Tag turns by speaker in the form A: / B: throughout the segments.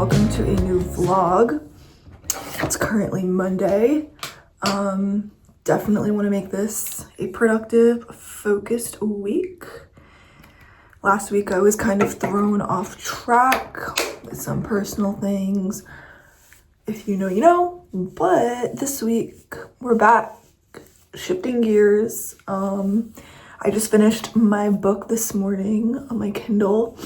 A: welcome to a new vlog. It's currently Monday. Definitely want to make this a productive, focused week. Last week I was kind of thrown off track with some personal things. If you know, you know. But this week we're back, shifting gears. I just finished my book this morning on my Kindle.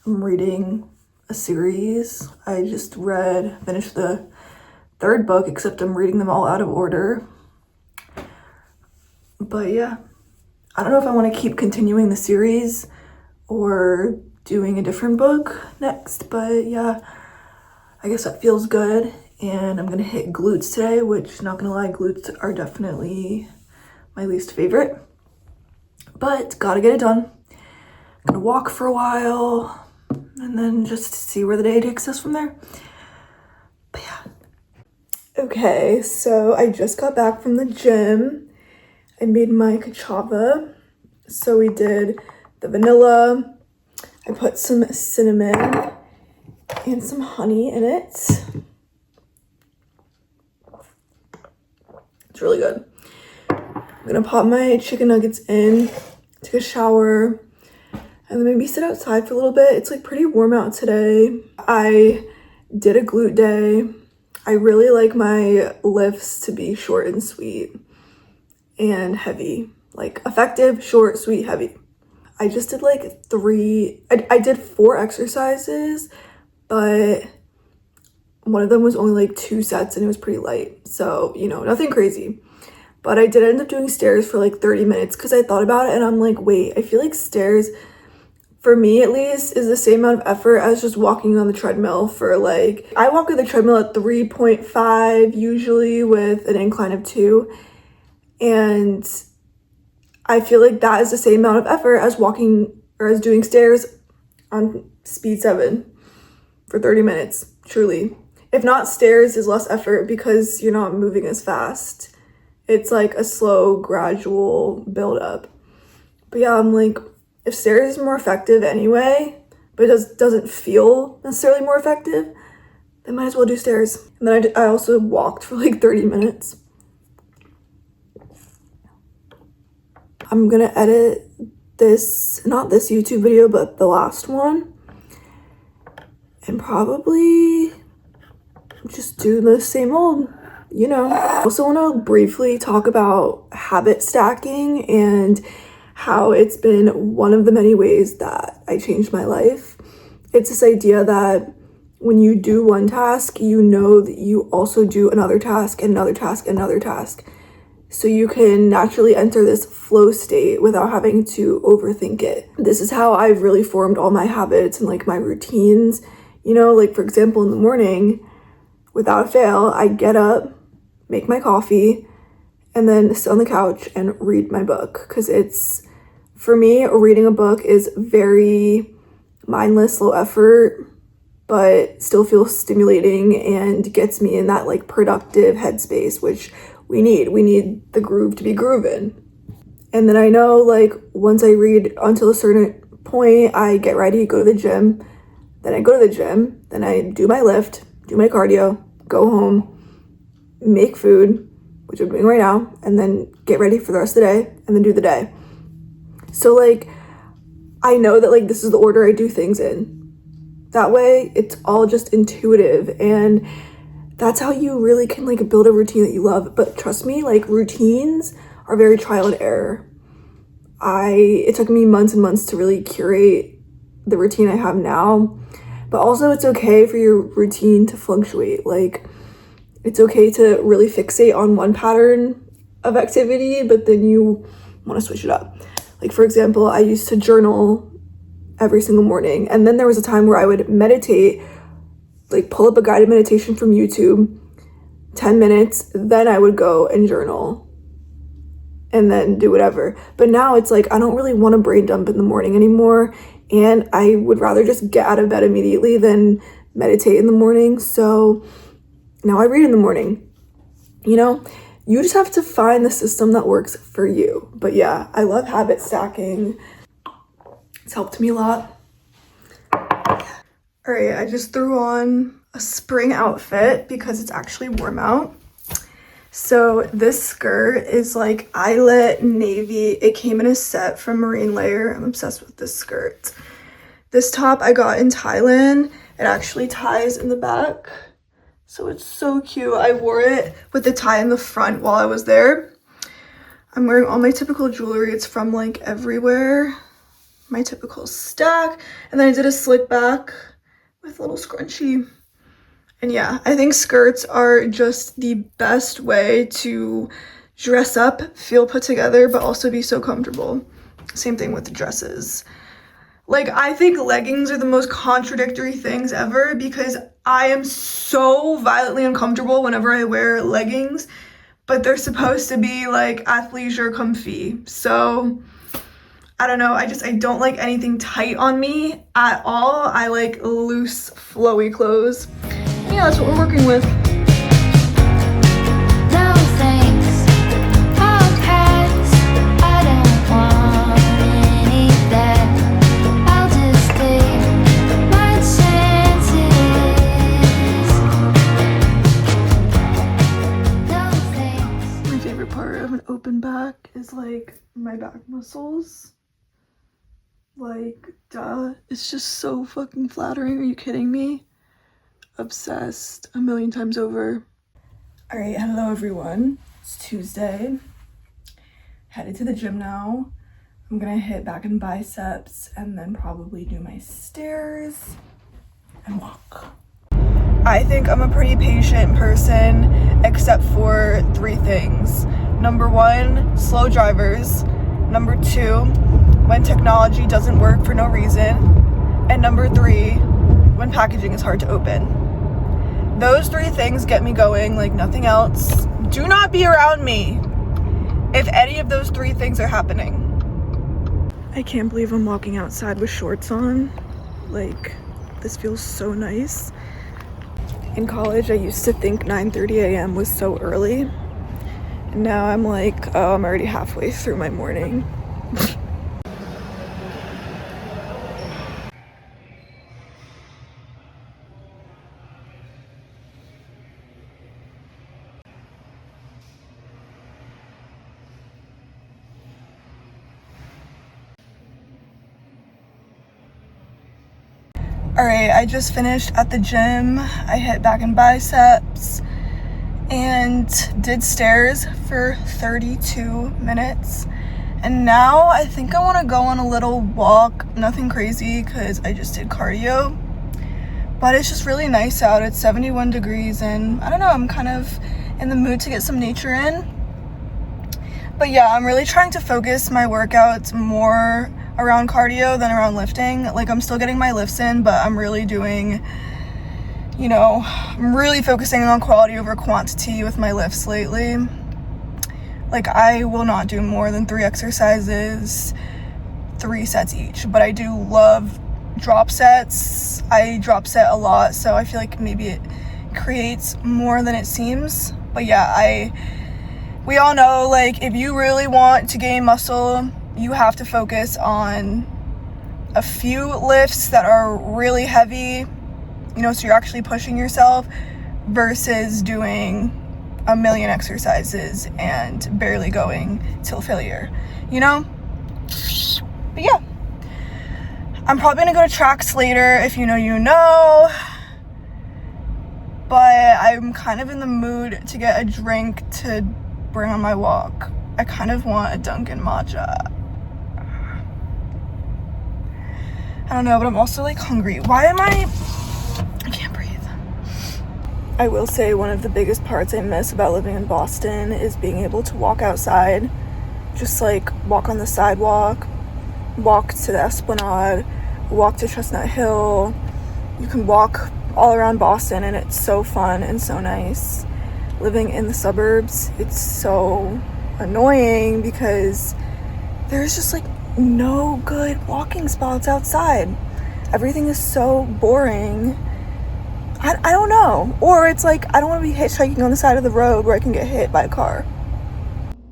A: I'm reading a series. I just finished the third book, except I'm reading them all out of order. But yeah, I don't know if I want to keep continuing the series or doing a different book next, but yeah, I guess that feels good. And I'm gonna hit glutes today, which, not gonna lie, glutes are definitely my least favorite, but gotta get it done. I'm gonna walk for a while and then just see where the day takes us from there. But yeah. Okay, so I just got back from the gym. I made my cachava. So we did the vanilla. I put some cinnamon and some honey in it. It's really good. I'm gonna pop my chicken nuggets in, take a shower, and then maybe sit outside for a little bit. It's like pretty warm out today. I did a glute day. I really like my lifts to be short and sweet and heavy. Like effective, short, sweet, heavy. I just did like I did 4 exercises, but one of them was only like 2 sets and it was pretty light. So, you know, nothing crazy. But I did end up doing stairs for like 30 minutes because I thought about it and I'm like, wait, I feel like stairs, for me at least, is the same amount of effort as just walking on the treadmill for like, I walk on the treadmill at 3.5 usually with an incline of 2. And I feel like that is the same amount of effort as walking or as doing stairs on speed 7 for 30 minutes, truly. If not, stairs is less effort because you're not moving as fast. It's like a slow, gradual build up. But yeah, I'm like, if stairs is more effective anyway, but it doesn't feel necessarily more effective, then might as well do stairs. And then I also walked for like 30 minutes. I'm gonna edit this, not this YouTube video, but the last one, and probably just do the same old, you know. I also want to briefly talk about habit stacking and how it's been one of the many ways that I changed my life. It's this idea that when you do one task, you know that you also do another task and another task and another task. So you can naturally enter this flow state without having to overthink it. This is how I've really formed all my habits and like my routines. You know, like for example, in the morning, without fail, I get up, make my coffee, and then sit on the couch and read my book. Because it's, for me, reading a book is very mindless, low effort, but still feels stimulating and gets me in that like productive headspace, which we need. We need the groove to be grooving. And then I know like once I read until a certain point, I get ready, go to the gym. Then I go to the gym, then I do my lift, do my cardio, go home, make food, which I'm doing right now, and then get ready for the rest of the day and then do the day. So like, I know that like this is the order I do things in. That way it's all just intuitive, and that's how you really can like build a routine that you love. But trust me, like routines are very trial and error. It took me months and months to really curate the routine I have now, but also it's okay for your routine to fluctuate. Like it's okay to really fixate on one pattern of activity, but then you want to switch it up. Like for example, I used to journal every single morning, and then there was a time where I would meditate, like pull up a guided meditation from YouTube, 10 minutes, then I would go and journal and then do whatever. But now it's like, I don't really want to brain dump in the morning anymore, and I would rather just get out of bed immediately than meditate in the morning. So now I read in the morning. You know, you just have to find the system that works for you. But yeah, I love habit stacking. It's helped me a lot. All right, I just threw on a spring outfit because it's actually warm out. So this skirt is like eyelet navy. It came in a set from Marine Layer. I'm obsessed with this skirt. This top I got in Thailand. It actually ties in the back. So it's so cute. I wore it with the tie in the front while I was there. I'm wearing all my typical jewelry. It's from like everywhere. My typical stack. And then I did a slick back with a little scrunchie. And yeah, I think skirts are just the best way to dress up, feel put together, but also be so comfortable. Same thing with the dresses. Like, I think leggings are the most contradictory things ever because I am so violently uncomfortable whenever I wear leggings, but they're supposed to be like athleisure comfy. So I don't know, I don't like anything tight on me at all. I like loose, flowy clothes. And yeah, that's what we're working with.
B: No thanks, I'll pass. I don't want any of that. I'll just take my chances. No thanks.
A: My favorite part of an open back is like my back muscles. Like, duh, it's just so fucking flattering. Are you kidding me? Obsessed a million times over. All right, hello everyone. It's Tuesday. Headed to the gym now. I'm gonna hit back and biceps and then probably do my stairs and walk. I think I'm a pretty patient person except for 3 things. Number 1, slow drivers. Number 2, when technology doesn't work for no reason. And number 3, when packaging is hard to open. Those 3 things get me going like nothing else. Do not be around me if any of those 3 things are happening. I can't believe I'm walking outside with shorts on. Like, this feels so nice. In college, I used to think 9:30 a.m. was so early. And now I'm like, oh, I'm already halfway through my morning. All right, I just finished at the gym. I hit back and biceps and did stairs for 32 minutes. And now I think I want to go on a little walk. Nothing crazy because I just did cardio. But it's just really nice out. It's 71 degrees and I don't know, I'm kind of in the mood to get some nature in. But yeah, I'm really trying to focus my workouts more around cardio than around lifting. Like, I'm still getting my lifts in, but I'm really doing, you know, I'm really focusing on quality over quantity with my lifts lately. Like, I will not do more than 3 exercises, 3 sets each, but I do love drop sets. I drop set a lot, so I feel like maybe it creates more than it seems. But yeah, we all know, like, if you really want to gain muscle, you have to focus on a few lifts that are really heavy, you know, so you're actually pushing yourself versus doing a million exercises and barely going till failure, you know? But yeah, I'm probably gonna go to tracks later. If you know, you know. But I'm kind of in the mood to get a drink to bring on my walk. I kind of want a Dunkin' matcha. I don't know, but I'm also like hungry. Why am I can't breathe. I will say one of the biggest parts I miss about living in Boston is being able to walk outside. Just like walk on the sidewalk, walk to the Esplanade, walk to Chestnut Hill. You can walk all around Boston and it's so fun and so nice. Living in the suburbs, it's so annoying because there's just like no good walking spots outside. Everything is so boring. I don't know. Or it's like, I don't want to be hitchhiking on the side of the road where I can get hit by a car.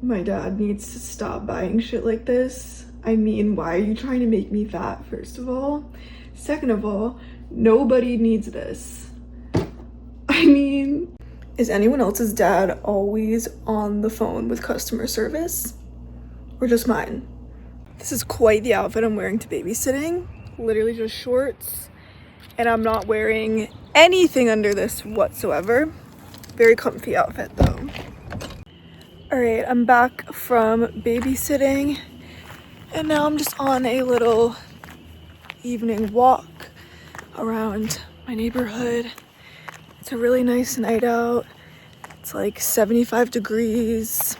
A: My dad needs to stop buying shit like this. I mean, why are you trying to make me fat, first of all? Second of all, Nobody needs this. I mean, is anyone else's dad always on the phone with customer service? Or just mine? This is quite the outfit I'm wearing to babysitting. Literally just shorts. And I'm not wearing anything under this whatsoever. Very comfy outfit though. Alright, I'm back from babysitting. And now I'm just on a little evening walk around my neighborhood. It's a really nice night out. It's like 75 degrees.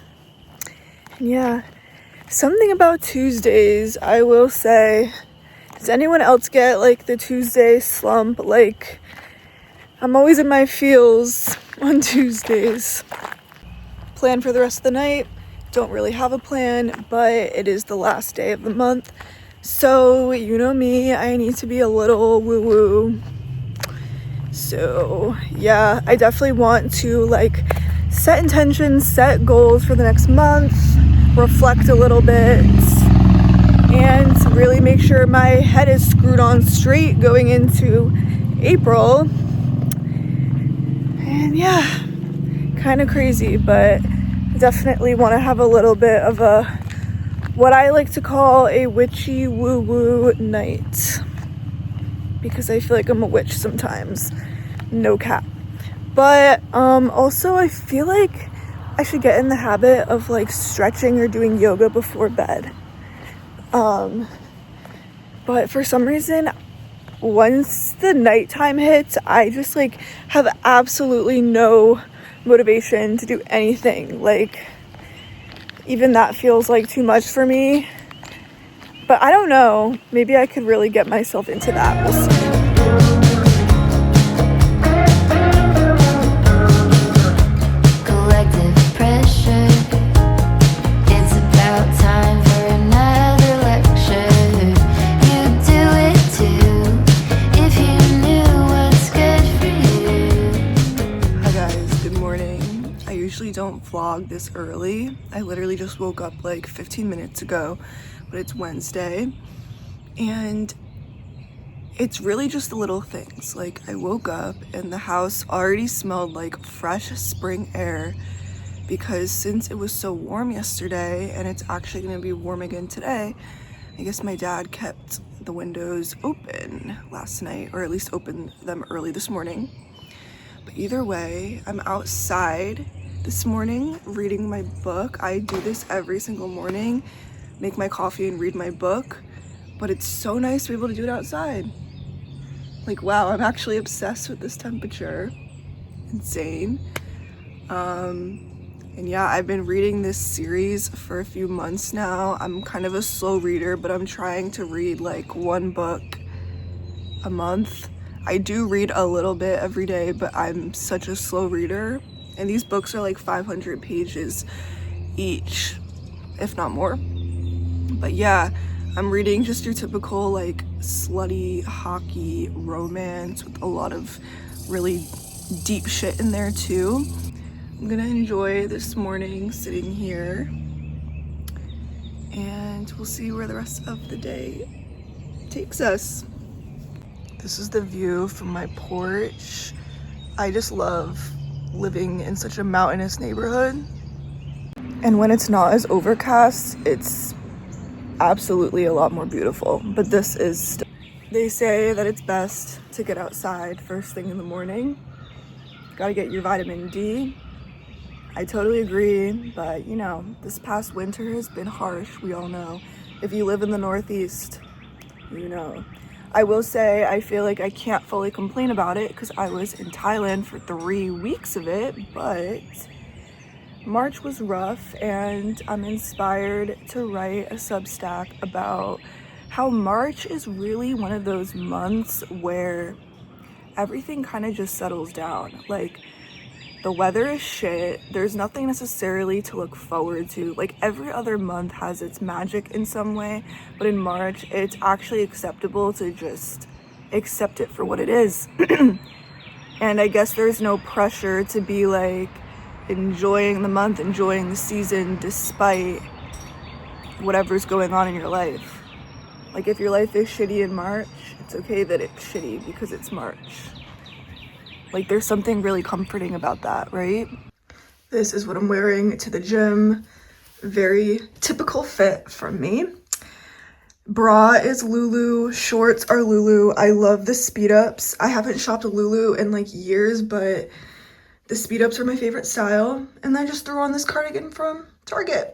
A: And yeah, something about Tuesdays, I will say. Does anyone else get like the Tuesday slump? Like, I'm always in my feels on Tuesdays. Plan for the rest of the night. Don't really have a plan, but it is the last day of the month. So, you know me, I need to be a little woo-woo. So, yeah, I definitely want to like set intentions, set goals for the next month, reflect a little bit, and really make sure my head is screwed on straight going into April. And yeah, kind of crazy, but definitely want to have a little bit of a, what I like to call a witchy woo-woo night, because I feel like I'm a witch sometimes, no cap. But also I feel like I should get in the habit of like stretching or doing yoga before bed. But for some reason, once the nighttime hits, I just like have absolutely no motivation to do anything. Like, even that feels like too much for me. But I don't know, maybe I could really get myself into that. We'll see. Don't vlog this early. I literally just woke up like 15 minutes ago, but it's Wednesday, and it's really just the little things. Like, I woke up and the house already smelled like fresh spring air, because since it was so warm yesterday and it's actually going to be warm again today, I guess my dad kept the windows open last night, or at least opened them early this morning. But either way, I'm outside this morning reading my book. I do this every single morning, make my coffee and read my book, but it's so nice to be able to do it outside. Like, wow, I'm actually obsessed with this temperature. Insane. And yeah, I've been reading this series for a few months now. I'm kind of a slow reader, but I'm trying to read like one book a month. I do read a little bit every day, but I'm such a slow reader. And these books are like 500 pages each, if not more. But yeah, I'm reading just your typical like slutty hockey romance with a lot of really deep shit in there too. I'm gonna enjoy this morning sitting here, and we'll see where the rest of the day takes us. This is the view from my porch. I just love living in such a mountainous neighborhood, and when it's not as overcast, it's absolutely a lot more beautiful. But this is they say that it's best to get outside first thing in the morning. Gotta get your vitamin D. I totally agree, but you know, this past winter has been harsh, we all know. If you live in the Northeast, you know. I will say I feel like I can't fully complain about it because I was in Thailand for 3 weeks of it, but March was rough, and I'm inspired to write a Substack about how March is really one of those months where everything kind of just settles down. Like, the weather is shit, there's nothing necessarily to look forward to. Like, every other month has its magic in some way, but in March it's actually acceptable to just accept it for what it is. And I guess there's no pressure to be like enjoying the month, enjoying the season despite whatever's going on in your life. Like, if your life is shitty in March, It's okay that it's shitty because it's March. Like, there's something really comforting about that, right? This is what I'm wearing to the gym. Very typical fit from me. Bra is Lulu, shorts are Lulu. I love the speed ups. I haven't shopped Lulu in like years, but the speed ups are my favorite style. And I just threw on this cardigan from Target.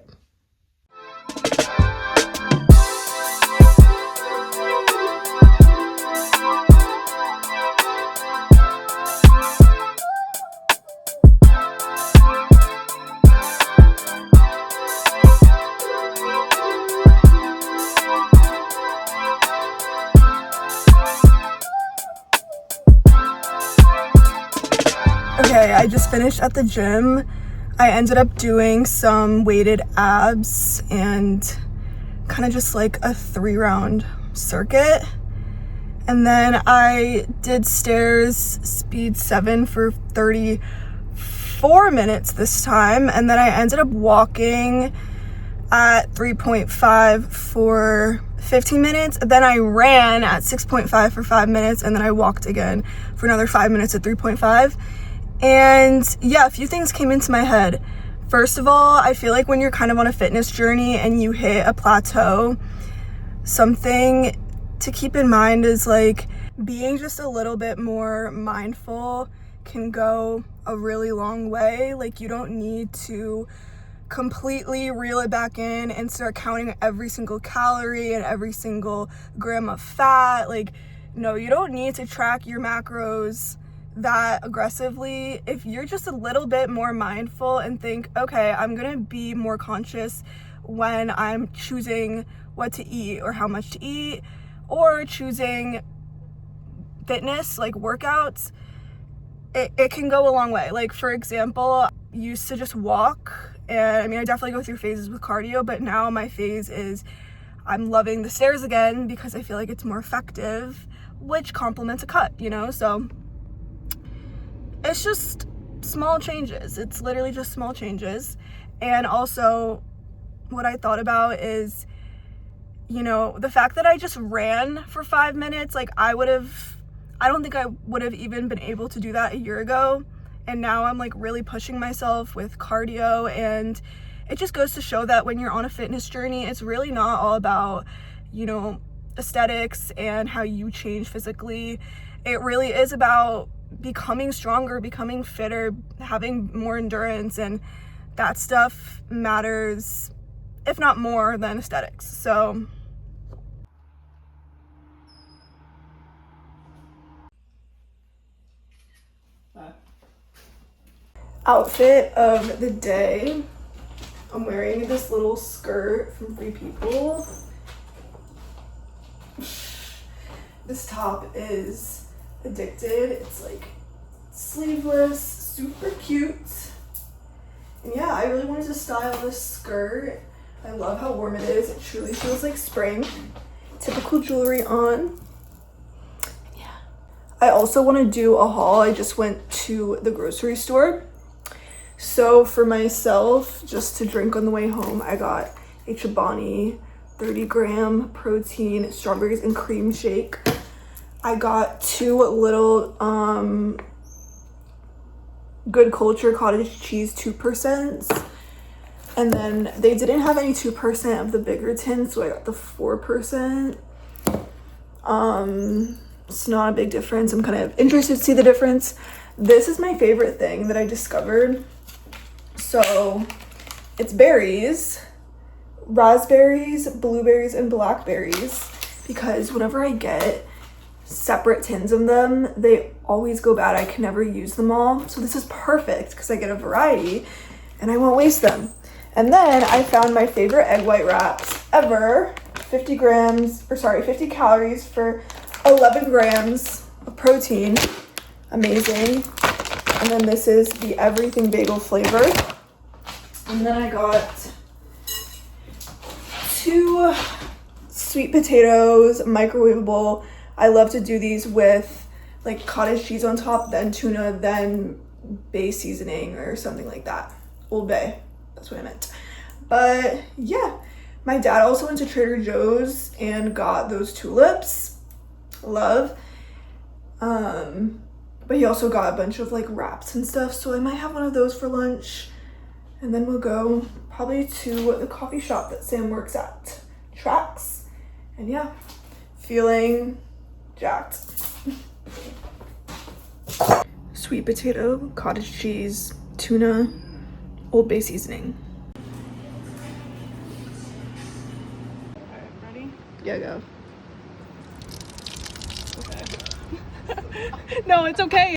A: Okay, I just finished at the gym. I ended up doing some weighted abs and kind of just like a 3-round circuit. And then I did stairs speed 7 for 34 minutes this time. And then I ended up walking at 3.5 for 15 minutes. Then I ran at 6.5 for 5 minutes. And then I walked again for another 5 minutes at 3.5. And yeah, a few things came into my head. First of all, I feel like when you're kind of on a fitness journey and you hit a plateau, something to keep in mind is like being just a little bit more mindful can go a really long way. Like, you don't need to completely reel it back in and start counting every single calorie and every single gram of fat. Like, no, you don't need to track your macros that aggressively. If you're just a little bit more mindful and think, okay, I'm gonna be more conscious when I'm choosing what to eat or how much to eat, or choosing fitness like workouts, it can go a long way. Like, for example, I used to just walk, and I mean, I definitely go through phases with cardio, but now my phase is I'm loving the stairs again because I feel like it's more effective, which complements a cut, you know? So it's just small changes. It's literally just small changes. And also, what I thought about is, you know, the fact that I just ran for 5 minutes, like I don't think I would have even been able to do that a year ago. And now I'm like really pushing myself with cardio. And it just goes to show that when you're on a fitness journey, it's really not all about, you know, aesthetics and how you change physically. It really is about becoming stronger, becoming fitter, having more endurance, and that stuff matters, if not more than aesthetics. So outfit of the day, I'm wearing this little skirt from Free People. This top is Addicted. It's like sleeveless, super cute. And yeah, I really wanted to style this skirt. I love how warm it is. It truly feels like spring. Typical jewelry on. Yeah. I also want to do a haul. I just went to the grocery store. So for myself, just to drink on the way home, I got a Chobani 30-gram protein strawberries and cream shake. I got 2 little Good Culture cottage cheese 2%, and then they didn't have any 2% of the bigger tins, so I got the 4%. It's not a big difference. I'm kind of interested to see the difference. This is my favorite thing that I discovered. So it's berries, raspberries, blueberries, and blackberries, because whenever I get separate tins of them, they always go bad. I can never use them all. So this is perfect because I get a variety and I won't waste them. And then I found my favorite egg white wraps ever. 50 calories for 11 grams of protein. Amazing. And then this is the everything bagel flavor. And then I got 2 sweet potatoes, microwavable. I love to do these with like cottage cheese on top, then tuna, then bay seasoning or something like that. Old Bay, that's what I meant. But yeah, my dad also went to Trader Joe's and got those tulips. love. But he also got a bunch of like wraps and stuff, so I might have one of those for lunch. And then we'll go probably to the coffee shop that Sam works at, Tracks. And yeah, feeling jacked. Sweet potato, cottage cheese, tuna, Old Bay seasoning.
C: Ready?
A: Yeah, go.
C: No, it's okay.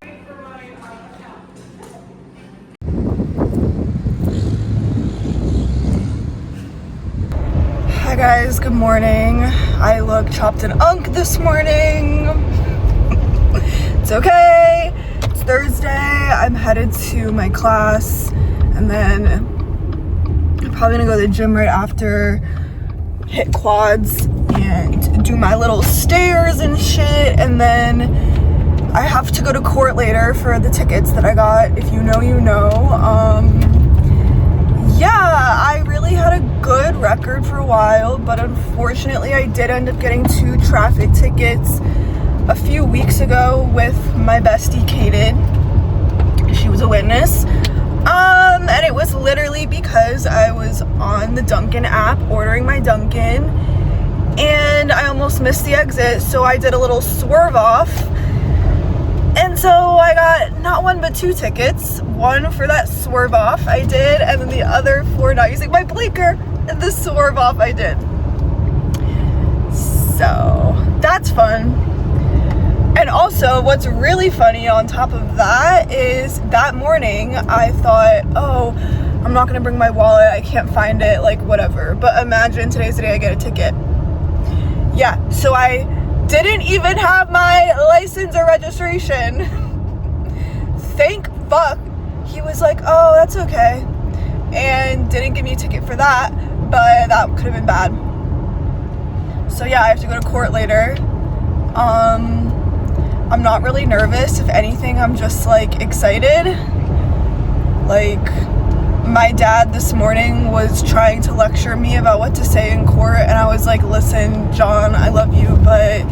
A: Hi guys, good morning. I look chopped and unk this morning. It's okay. It's Thursday. I'm headed to my class and then I'm probably gonna go to the gym right after, hit quads and do my little stairs and shit, and then I have to go to court later for the tickets that I got. If you know, you know. Yeah, I really had a good record for a while, but unfortunately I did end up getting 2 traffic tickets a few weeks ago with my bestie Kaden. She was a witness. And it was literally because I was on the Dunkin' app ordering my Dunkin' and I almost missed the exit, so I did a little swerve off. And so I got not 1 but 2 tickets. 1 for that swerve off I did, and then the other for not using my blinker and the swerve off I did. So that's fun. And also what's really funny on top of that is that morning I thought, oh, I'm not gonna bring my wallet, I can't find it, like whatever. But imagine today's the day I get a ticket. Yeah, so I didn't even have my license or registration. Thank fuck. He was like, oh, that's okay. And didn't give me a ticket for that, but that could have been bad. So yeah, I have to go to court later. I'm not really nervous. If anything, I'm just like excited. Like, my dad this morning was trying to lecture me about what to say in court, and I was like, listen, John, I love you, but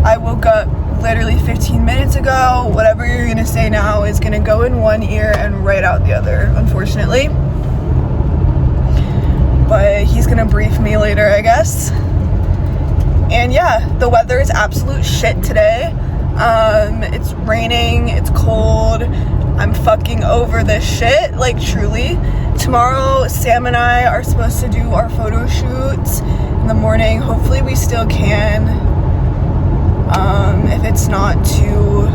A: I woke up literally 15 minutes ago. Whatever you're gonna say now is gonna go in one ear and right out the other, unfortunately. But he's gonna brief me later, I guess. And yeah, the weather is absolute shit today. It's raining, it's cold. I'm fucking over this shit, like truly. Tomorrow, Sam and I are supposed to do our photo shoots in the morning. Hopefully we still can, if it's not too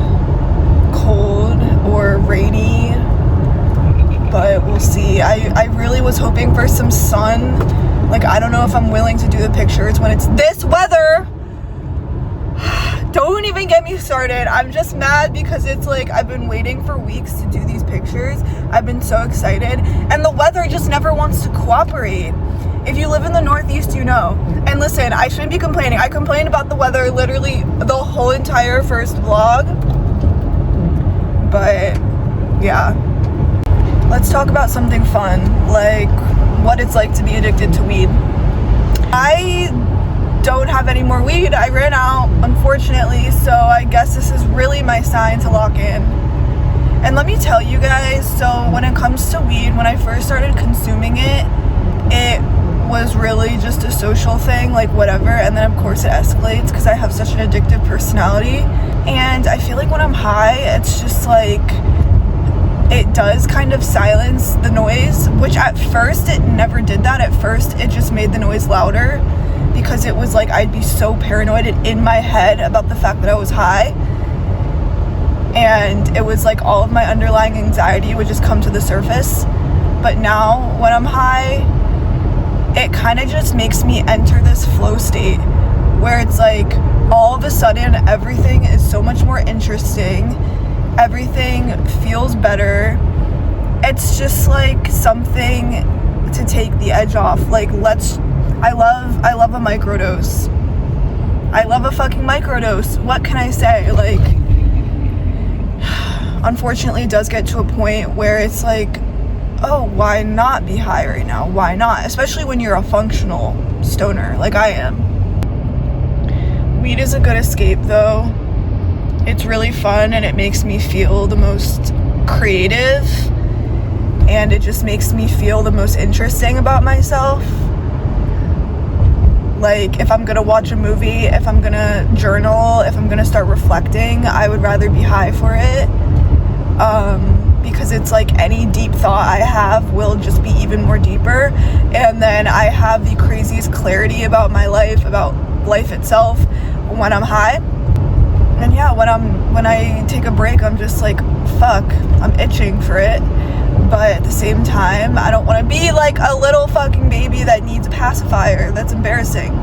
A: cold or rainy, but we'll see. I really was hoping for some sun. Like, I don't know if I'm willing to do the pictures when it's this weather. Don't even get me started. I'm just mad because it's like I've been waiting for weeks to do these pictures. I've been so excited, and the weather just never wants to cooperate. If you live in the Northeast, you know. And listen, I shouldn't be complaining. I complained about the weather literally the whole entire first vlog. But yeah, let's talk about something fun, like what it's like to be addicted to weed. I don't have any more weed. I ran out, unfortunately, so I guess this is really my sign to lock in. And let me tell you guys, so when it comes to weed, when I first started consuming it, it was really just a social thing, like whatever, and then of course it escalates because I have such an addictive personality. And I feel like when I'm high, it's just like, it does kind of silence the noise, which at first it never did that. At first it just made the noise louder, because it was like I'd be so paranoid and in my head about the fact that I was high, and it was like all of my underlying anxiety would just come to the surface. But now when I'm high, it kind of just makes me enter this flow state where it's like all of a sudden everything is so much more interesting, everything feels better. It's just like something to take the edge off. Like, I love a microdose. I love a fucking microdose. What can I say? Like, unfortunately it does get to a point where it's like, oh, why not be high right now? Why not? Especially when you're a functional stoner like I am. Weed is a good escape though. It's really fun and it makes me feel the most creative, and it just makes me feel the most interesting about myself. Like, if I'm gonna watch a movie, if I'm gonna journal, if I'm gonna start reflecting, I would rather be high for it. Because it's like any deep thought I have will just be even more deeper, and then I have the craziest clarity about my life, about life itself, when I'm high. And yeah, when I take a break, I'm just like, fuck, I'm itching for it. But at the same time, I don't want to be like a little fucking baby that needs a pacifier. That's embarrassing.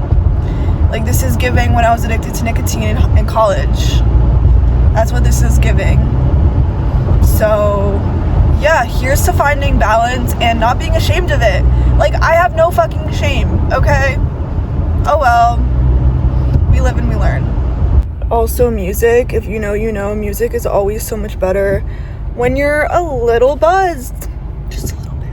A: Like, this is giving when I was addicted to nicotine in college. That's what this is giving. So yeah, here's to finding balance and not being ashamed of it. Like, I have no fucking shame, okay? Oh well, we live and we learn. Also, music, if you know, you know, music is always so much better when you're a little buzzed. Just a little bit.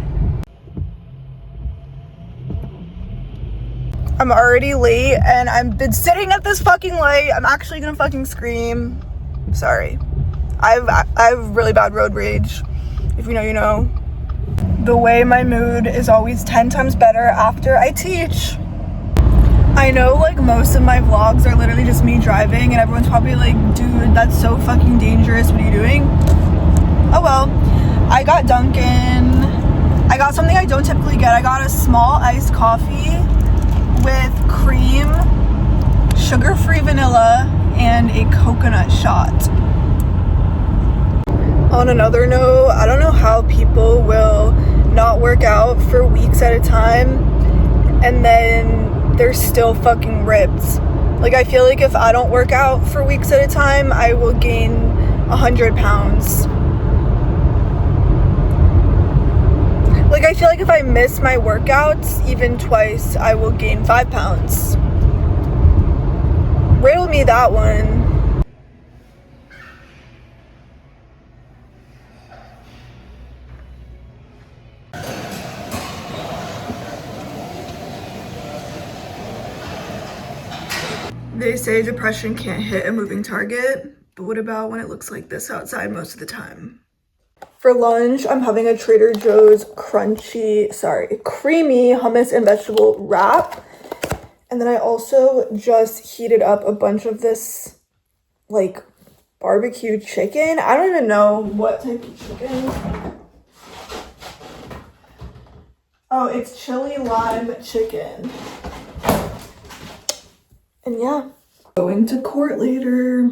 A: I'm already late and I've been sitting at this fucking light. I'm actually gonna fucking scream. Sorry. I have really bad road rage. If you know, you know. The way my mood is always 10 times better after I teach. I know, like, most of my vlogs are literally just me driving, and everyone's probably like, dude, that's so fucking dangerous. What are you doing? Oh well. I got Dunkin'. I got something I don't typically get. I got a small iced coffee with cream, sugar-free vanilla, and a coconut shot. On another note, I don't know how people will not work out for weeks at a time and then they're still fucking ripped. Like, I feel like if I don't work out for weeks at a time, I will gain 100 pounds. Like, I feel like if I miss my workouts even twice, I will gain 5 pounds. Riddle me that one. They say depression can't hit a moving target, but what about when it looks like this outside most of the time? For lunch, I'm having a Trader Joe's creamy hummus and vegetable wrap. And then I also just heated up a bunch of this, like, barbecue chicken. I don't even know what type of chicken. Oh, it's chili lime chicken. And yeah, going to court later.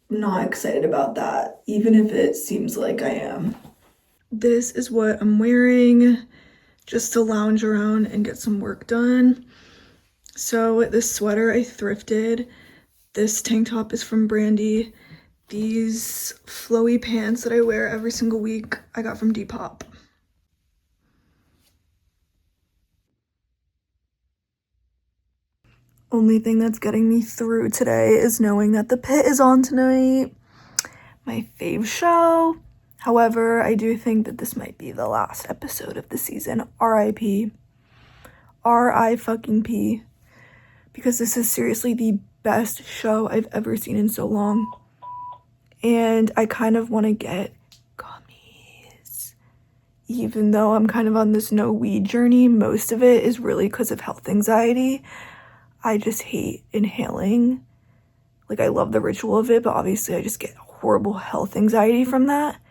A: Not excited about that, even if it seems like I am. This is what I'm wearing just to lounge around and get some work done. So this sweater I thrifted. This tank top is from Brandy. These flowy pants that I wear every single week I got from Depop. Only thing that's getting me through today is knowing that The Pit is on tonight. My fave show. However, I do think that this might be the last episode of the season. R.I.P. R.I.fucking-P. Because this is seriously the best show I've ever seen in so long. And I kind of want to get gummies. Even though I'm kind of on this no weed journey, most of it is really because of health anxiety. I just hate inhaling. Like, I love the ritual of it, but obviously I just get horrible health anxiety from that.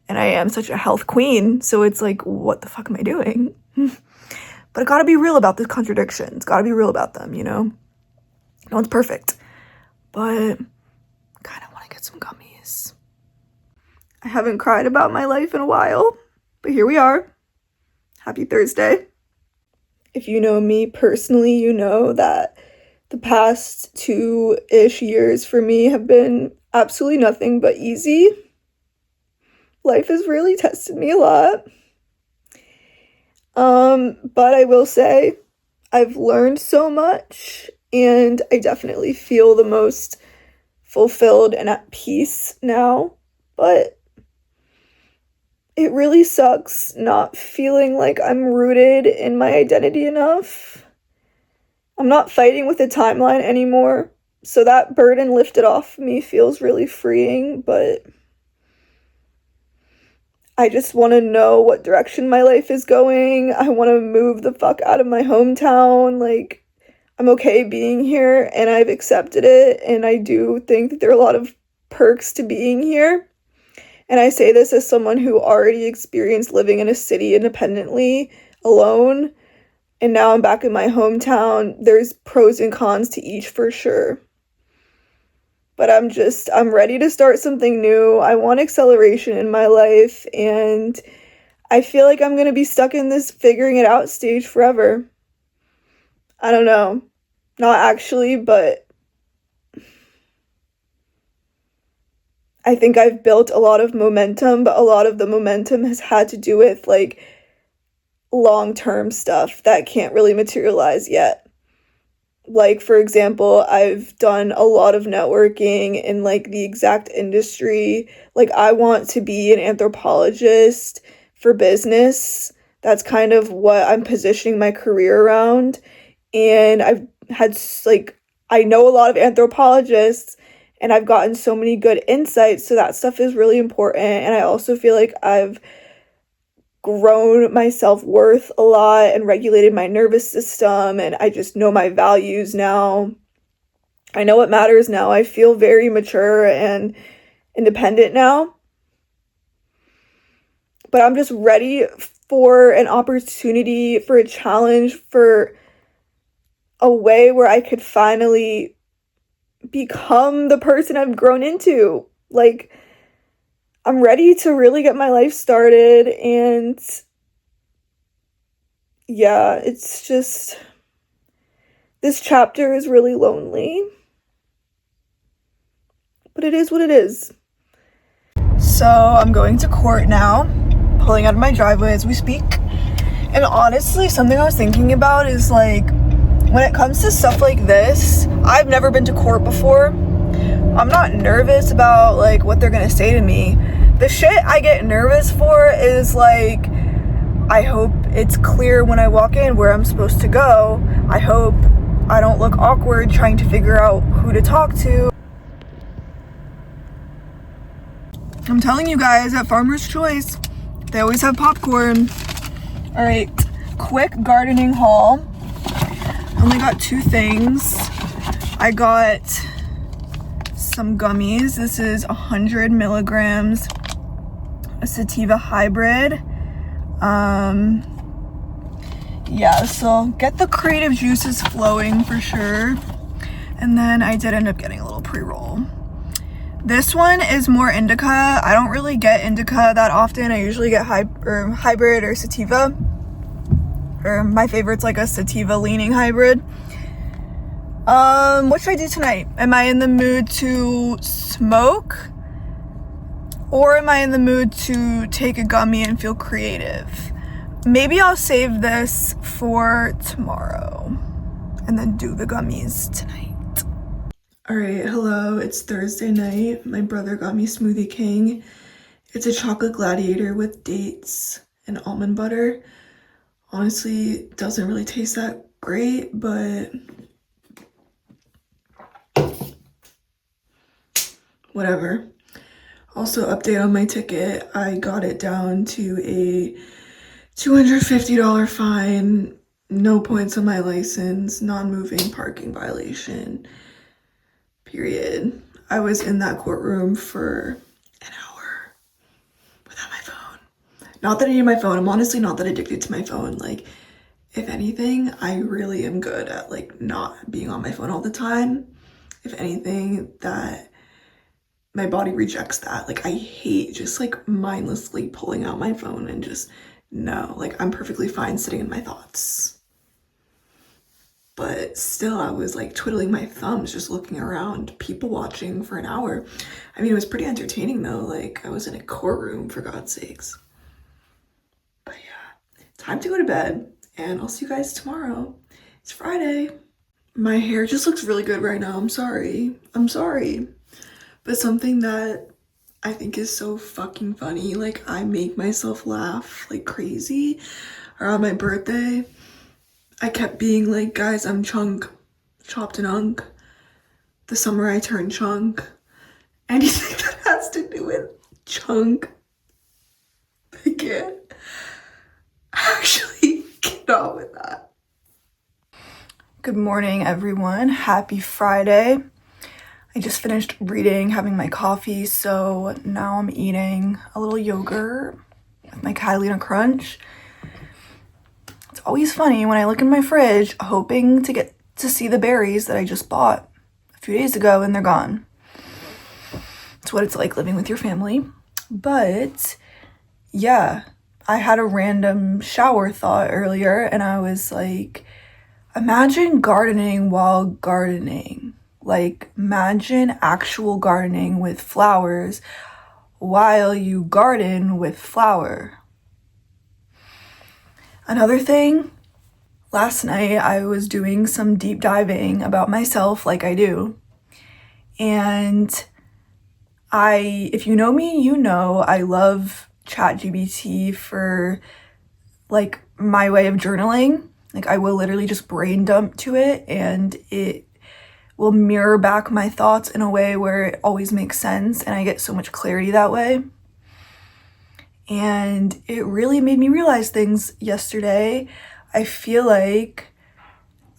A: And I am such a health queen, so it's like, what the fuck am I doing? But I gotta be real about the contradictions. Gotta be real about them, you know? No one's perfect. But kind of want to get some gummies. I haven't cried about my life in a while, but here we are. Happy Thursday. If you know me personally, you know that the past 2-ish years for me have been absolutely nothing but easy. Life has really tested me a lot. But I will say I've learned so much, and I definitely feel the most fulfilled and at peace now. But it really sucks not feeling like I'm rooted in my identity enough. I'm not fighting with the timeline anymore. So that burden lifted off me feels really freeing, but I just want to know what direction my life is going. I want to move the fuck out of my hometown. Like, I'm okay being here and I've accepted it, and I do think that there are a lot of perks to being here. And I say this as someone who already experienced living in a city independently, alone, and now I'm back in my hometown. There's pros and cons to each for sure. But I'm ready to start something new. I want acceleration in my life, and I feel like I'm gonna be stuck in this figuring it out stage forever. I don't know. Not actually, but I think I've built a lot of momentum, but a lot of the momentum has had to do with like long-term stuff that can't really materialize yet. Like, for example, I've done a lot of networking in like the exact industry. Like, I want to be an anthropologist for business. That's kind of what I'm positioning my career around. And I've had like, I know a lot of anthropologists and I've gotten so many good insights. So that stuff is really important. And I also feel like I've grown my self-worth a lot and regulated my nervous system, and I just know my values now. I know what matters now. I feel very mature and independent now. But I'm just ready for an opportunity, for a challenge, for a way where I could finally become the person I've grown into. Like, I'm ready to really get my life started, and yeah, it's just, this chapter is really lonely, but it is what it is. So I'm going to court now, pulling out of my driveway as we speak, and honestly, something I was thinking about is like, when it comes to stuff like this, I've never been to court before. I'm not nervous about like what they're gonna say to me. The shit I get nervous for is like, I hope it's clear when I walk in where I'm supposed to go. I hope I don't look awkward trying to figure out who to talk to. I'm telling you guys, at Farmer's Choice, they always have popcorn. All right, quick gardening haul. Only got 2 things. I got some gummies. This is 100 milligrams, a sativa hybrid. Yeah, so get the creative juices flowing for sure. And then I did end up getting a little pre-roll. This one is more indica. I don't really get indica that often. I usually get hybrid or sativa. Or my favorite's like a sativa leaning hybrid. What should I do tonight? Am I in the mood to smoke? Or am I in the mood to take a gummy and feel creative? Maybe I'll save this for tomorrow and then do the gummies tonight. All right, hello, it's Thursday night. My brother got me Smoothie King. It's a chocolate gladiator with dates and almond butter. Honestly, it doesn't really taste that great, but whatever. Also, update on my ticket. I got it down to a $250 fine, no points on my license, non-moving parking violation, period. I was in that courtroom for an hour without my phone. Not that I need my phone. I'm honestly not that addicted to my phone. Like, if anything, I really am good at like not being on my phone all the time. If anything, that my body rejects that. Like, I hate just like mindlessly pulling out my phone and just, no, like I'm perfectly fine sitting in my thoughts. But still, I was like twiddling my thumbs, just looking around, people watching for an hour. I mean, it was pretty entertaining though. Like, I was in a courtroom, for God's sakes. But yeah, time to go to bed, and I'll see you guys tomorrow. It's Friday. My hair just looks really good right now. I'm sorry. But something that I think is so fucking funny, like I make myself laugh like crazy. Around my birthday, I kept being like, guys, I'm chopped and unk. the summer I turned chunk. Anything that has to do with chunk, I can't. I actually cannot with that. Good morning, everyone. Happy Friday. I just finished reading, having my coffee, so now I'm eating a little yogurt with my Catalina Crunch. It's always funny when I look in my fridge, hoping to get to see the berries that I just bought a few days ago, and they're gone. It's what it's like living with your family. But yeah, I had a random shower thought earlier, and I was like, imagine gardening while gardening. Like, imagine actual gardening with flowers while you garden with flour. Another thing, last night I was doing some deep diving about myself like I do. And if you know me, you know I love ChatGPT for like my way of journaling. Like, I will literally just brain dump to it and it will mirror back my thoughts in a way where it always makes sense, and I get so much clarity that way. And it really made me realize things yesterday. I feel like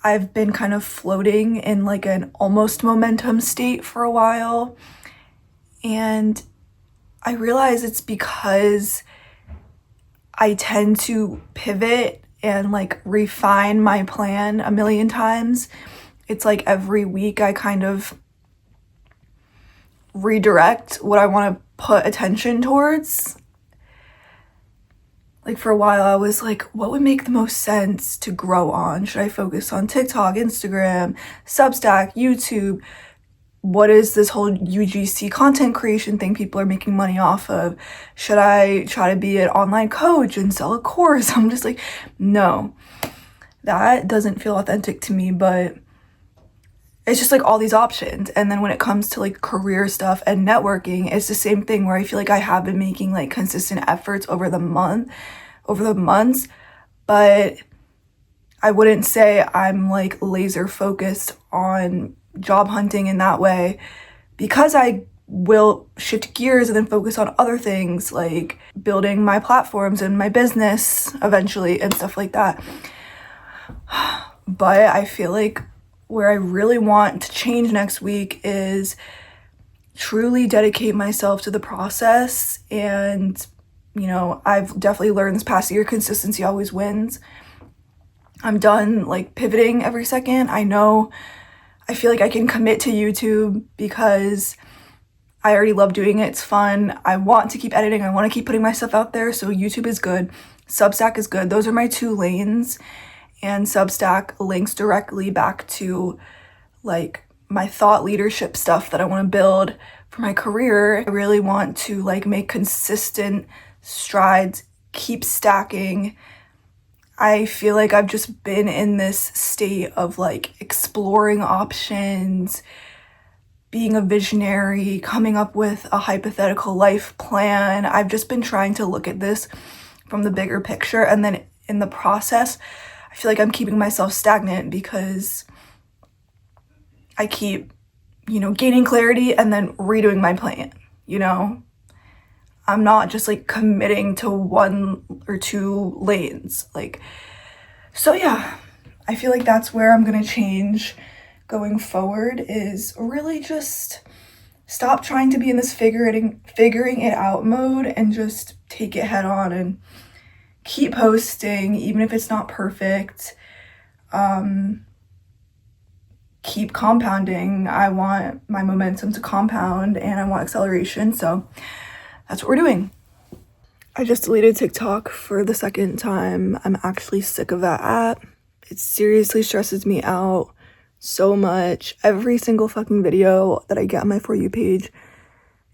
A: I've been kind of floating in like an almost momentum state for a while, and I realize it's because I tend to pivot and like refine my plan a million times. It's like every week I kind of redirect what I want to put attention towards. Like, for a while I was like, what would make the most sense to grow on? Should I focus on TikTok, Instagram, Substack, YouTube? What is this whole UGC content creation thing people are making money off of? Should I try to be an online coach and sell a course? I'm just like, no, that doesn't feel authentic to me. But it's just like all these options. And then when it comes to like career stuff and networking, it's the same thing where I feel like I have been making like consistent efforts over the months, but I wouldn't say I'm like laser focused on job hunting in that way, because I will shift gears and then focus on other things like building my platforms and my business eventually and stuff like that. But I feel like where I really want to change next week is truly dedicate myself to the process. And, you know, I've definitely learned this past year, consistency always wins. I'm done like pivoting every second. I feel like I can commit to YouTube because I already love doing it. It's fun. I want to keep editing. I want to keep putting my stuff out there. So YouTube is good. Substack is good. Those are my two lanes. And Substack links directly back to like my thought leadership stuff that I want to build for my career. I really want to like make consistent strides, keep stacking. I feel like I've just been in this state of like exploring options, being a visionary, coming up with a hypothetical life plan. I've just been trying to look at this from the bigger picture, and then in the process, I feel like I'm keeping myself stagnant because I keep, gaining clarity and then redoing my plan, I'm not just like committing to one or two lanes. So yeah, I feel like that's where I'm gonna change going forward, is really just stop trying to be in this figuring it out mode and just take it head on and keep posting, even if it's not perfect. Keep compounding. I want my momentum to compound and I want acceleration. So that's what we're doing. I just deleted TikTok for the second time. I'm actually sick of that app. It seriously stresses me out so much. Every single fucking video that I get on my For You page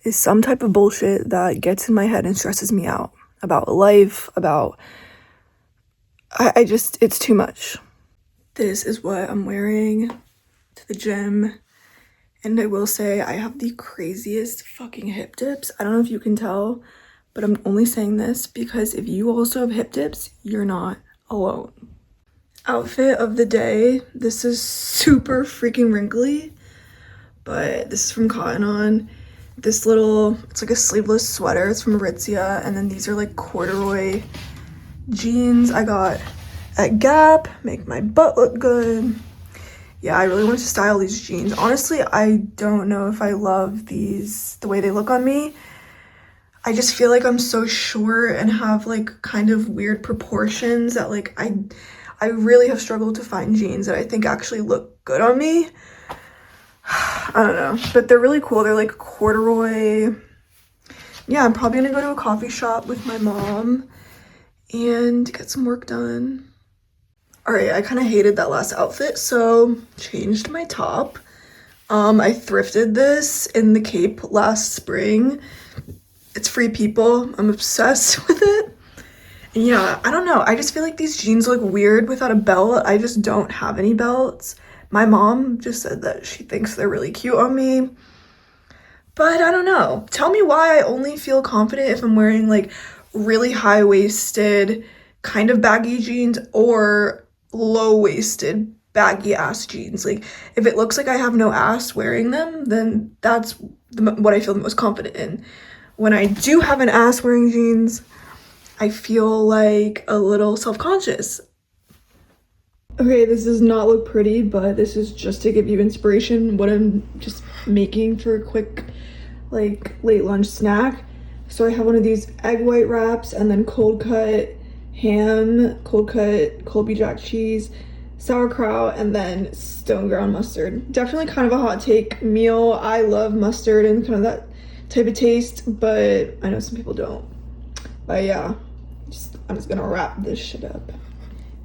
A: is some type of bullshit that gets in my head and stresses me out about life, it's too much. This is what I'm wearing to the gym. And I will say I have the craziest fucking hip dips. I don't know if you can tell, but I'm only saying this because if you also have hip dips, you're not alone. Outfit of the day. This is super freaking wrinkly, but this is from Cotton On. This little, it's like a sleeveless sweater. It's from Aritzia. And then these are like corduroy jeans I got at Gap. Make my butt look good. Yeah, I really wanted to style these jeans. Honestly, I don't know if I love these, the way they look on me. I just feel like I'm so short and have like kind of weird proportions that like I really have struggled to find jeans that I think actually look good on me. I don't know, but they're really cool. They're like corduroy. Yeah, I'm probably gonna go to a coffee shop with my mom and get some work done. All right, I kind of hated that last outfit, so changed my top. I thrifted this in the Cape last spring. It's Free People. I'm obsessed with it. And yeah, I don't know. I just feel like these jeans look weird without a belt. I just don't have any belts. My mom just said that she thinks they're really cute on me. But I don't know. Tell me why I only feel confident if I'm wearing like really high-waisted, kind of baggy jeans or low-waisted, baggy ass jeans. Like if it looks like I have no ass wearing them, then that's what I feel the most confident in. When I do have an ass wearing jeans, I feel like a little self-conscious. Okay, this does not look pretty, but this is just to give you inspiration what I'm just making for a quick like late lunch snack. So I have one of these egg white wraps and then cold cut ham, cold cut Colby Jack cheese, sauerkraut, and then stone ground mustard. Definitely kind of a hot take meal. I love mustard and kind of that type of taste, but I know some people don't. But yeah, I'm just gonna wrap this shit up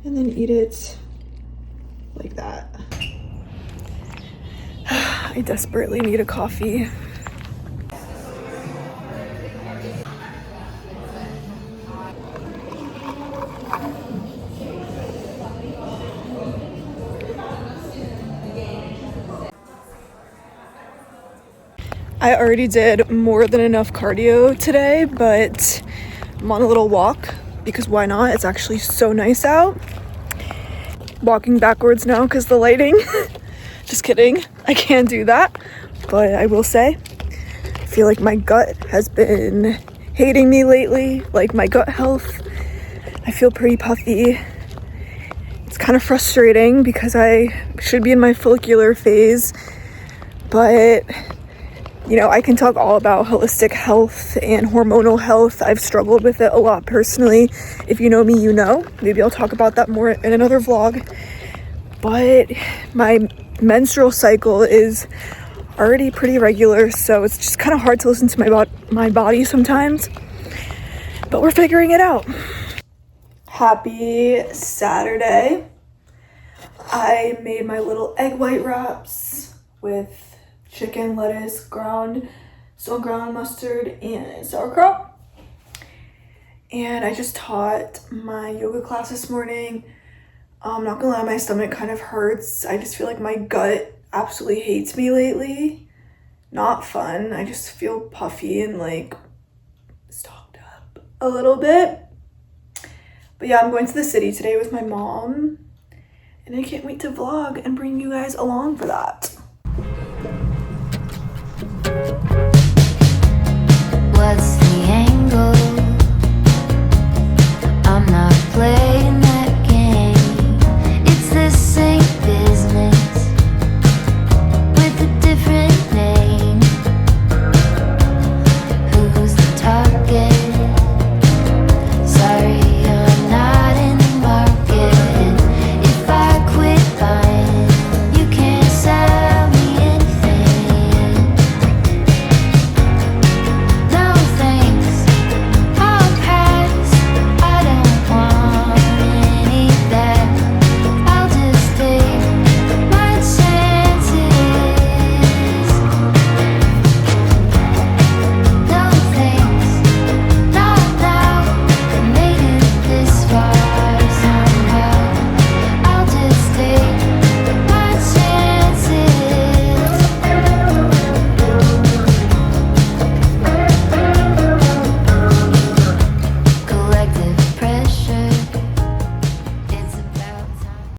A: and then eat it like that. I desperately need a coffee. I already did more than enough cardio today, but I'm on a little walk because why not? It's actually so nice out. Walking backwards now because the lighting. Just kidding. I can't do that. But I will say, I feel like my gut has been hating me lately. Like my gut health. I feel pretty puffy. It's kind of frustrating because I should be in my follicular phase. But you know, I can talk all about holistic health and hormonal health. I've struggled with it a lot personally. If you know me, you know. Maybe I'll talk about that more in another vlog. But my menstrual cycle is already pretty regular, so it's just kind of hard to listen to my body sometimes. But we're figuring it out. Happy Saturday. I made my little egg white wraps with chicken, lettuce, stone ground mustard, and sauerkraut. And I just taught my yoga class this morning. I'm not gonna lie, my stomach kind of hurts. I just feel like my gut absolutely hates me lately. Not fun. I just feel puffy and like stocked up a little bit. But yeah, I'm going to the city today with my mom. And I can't wait to vlog and bring you guys along for that.